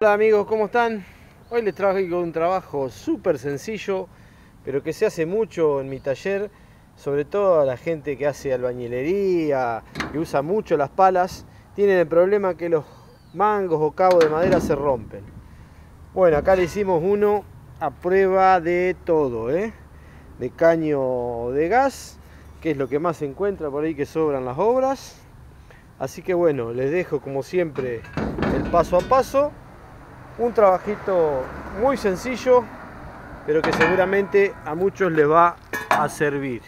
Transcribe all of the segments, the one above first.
Hola amigos, ¿cómo están? Hoy les traigo un trabajo súper sencillo, pero que se hace mucho en mi taller, sobre todo a la gente que hace albañilería, que usa mucho las palas, tienen el problema que los mangos o cabos de madera se rompen. Bueno, acá le hicimos uno a prueba de todo, de caño de gas, que es lo que más se encuentra por ahí que sobran las obras. Así que bueno, les dejo como siempre el paso a paso. Un trabajito muy sencillo, pero que seguramente a muchos les va a servir.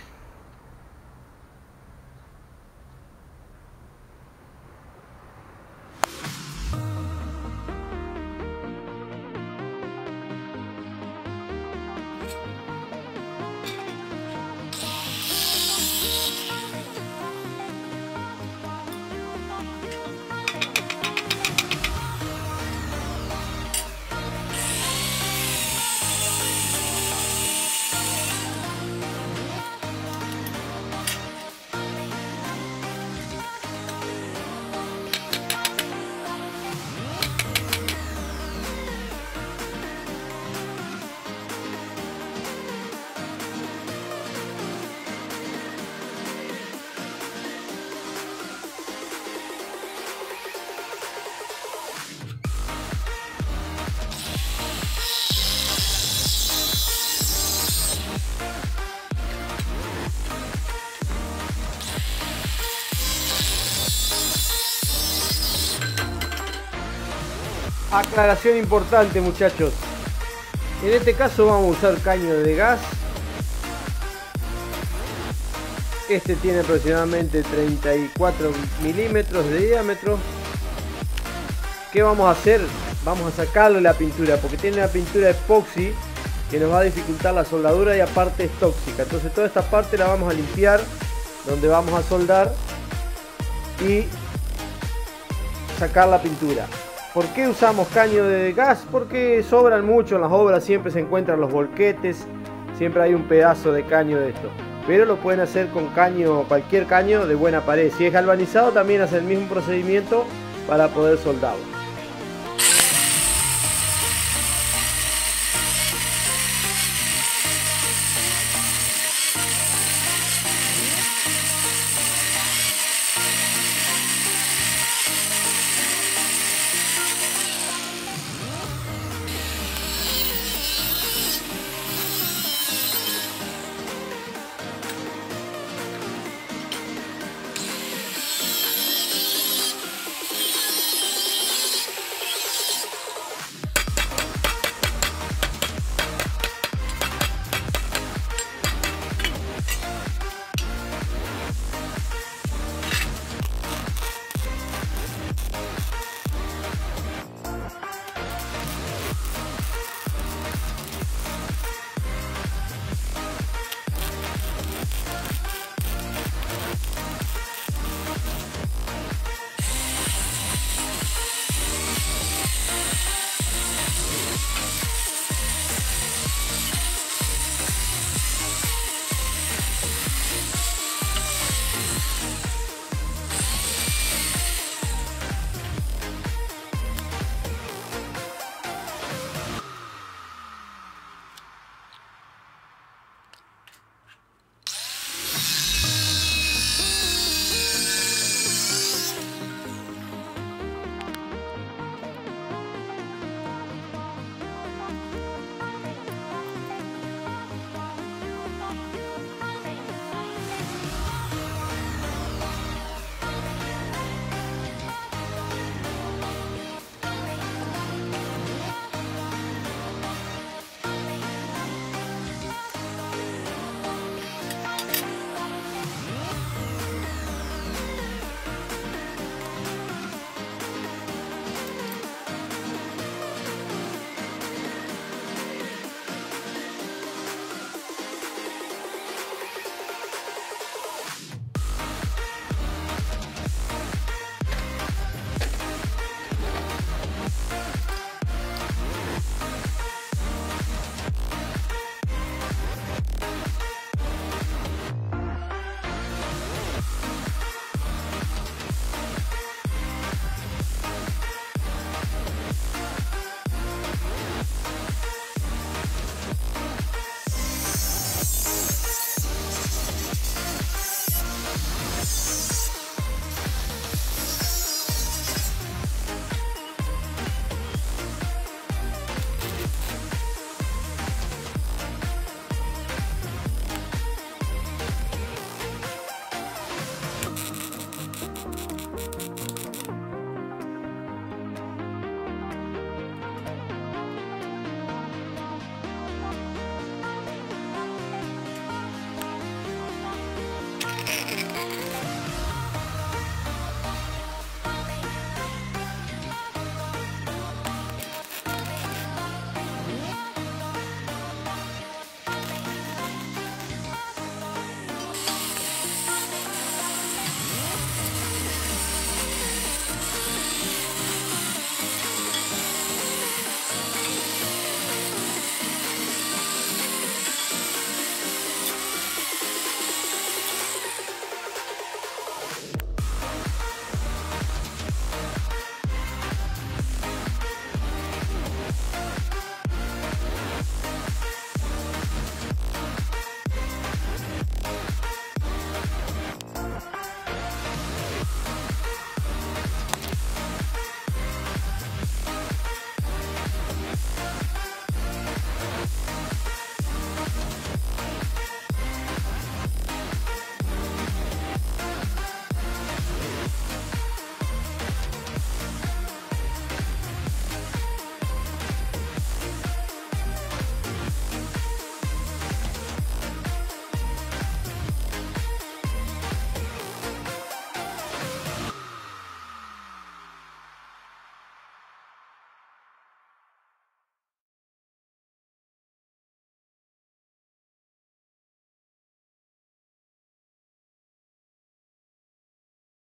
Aclaración importante, muchachos. En este caso vamos a usar caño de gas. Este tiene aproximadamente 34 milímetros de diámetro. ¿Qué vamos a hacer? Vamos a sacarle la pintura, porque tiene una pintura epoxi que nos va a dificultar la soldadura y aparte es tóxica. Entonces toda esta parte la vamos a limpiar, donde vamos a soldar y sacar la pintura. ¿Por qué usamos caño de gas? Porque sobran mucho en las obras, siempre se encuentran los volquetes, siempre hay un pedazo de caño de esto. Pero lo pueden hacer con caño, cualquier caño de buena pared. Si es galvanizado también hace el mismo procedimiento para poder soldarlo.